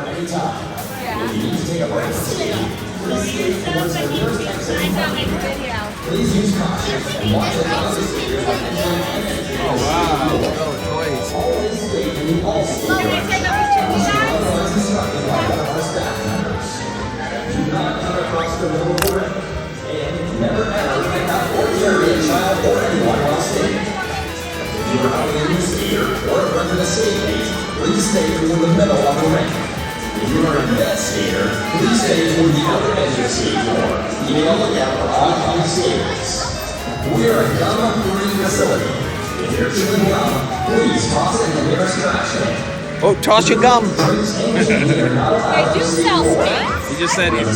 Anytime. If you need to take a break from skating, please skate towards the nearest exit. Please use caution and watch the opposite skaters like entering and exiting. Oh wow! Oh, toys. Always skate in the all skate direction. Otherwise instructed by one of our staff members. Do not cut across the middle of the ring. And never ever pick up or carry a child or anyone while skating. If you are out in a skater or a friend of a skate mate, please stay toward the middle of the ring. If you are a bed skater, please stay toward the outer edge of the skate floor, keeping a lookout for oncoming skaters. We are a gum-free facility. If you're chewing gum, please toss it in the nearest trash can. Oh, toss your gum. They do sell SPINZ. He just said it.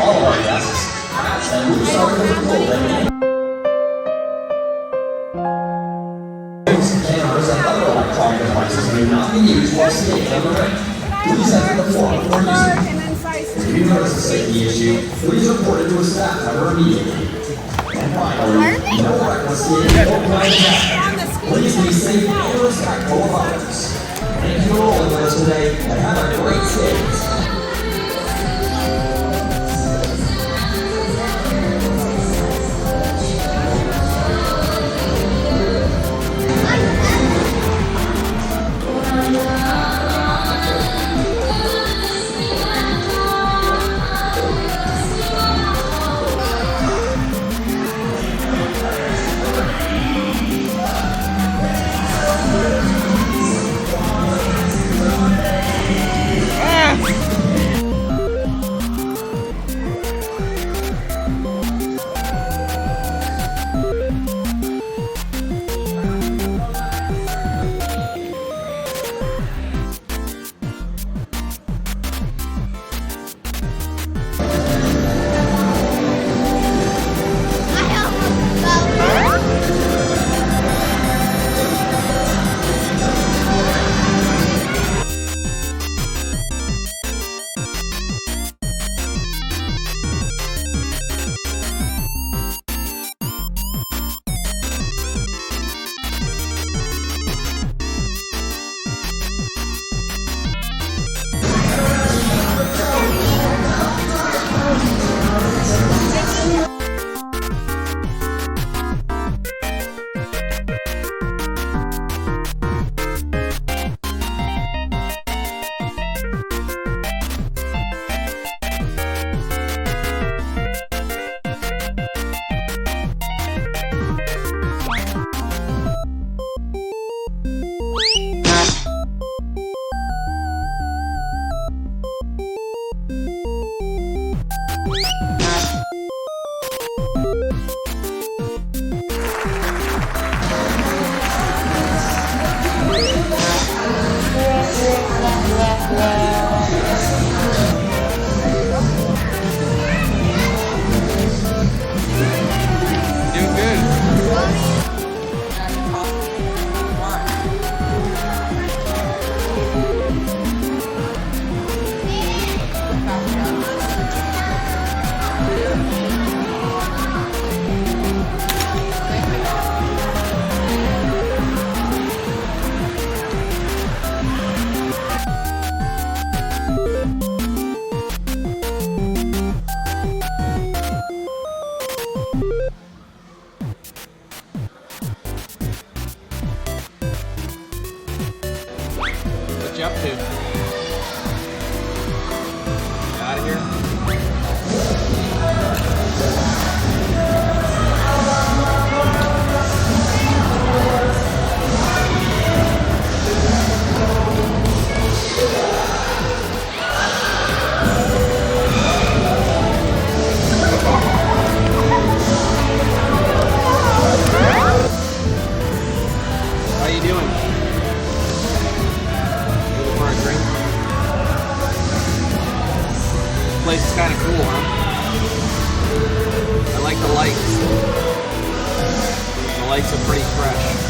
All of our guests, hats and loose article clothing. Cameras and other electronic devices may not be used while skating on the ring. Please enter the floor before using it. If you notice a safety issue, please report it to a staff member immediately. And finally, no reckless skating or blind traffic. Please be safe and respectful of others. Thank you for rolling with us today, and have a great skate. What you up to? Get out of here? How you doing? Looking for a drink? This place is kind of cool, huh? I like the lights. The lights are pretty fresh.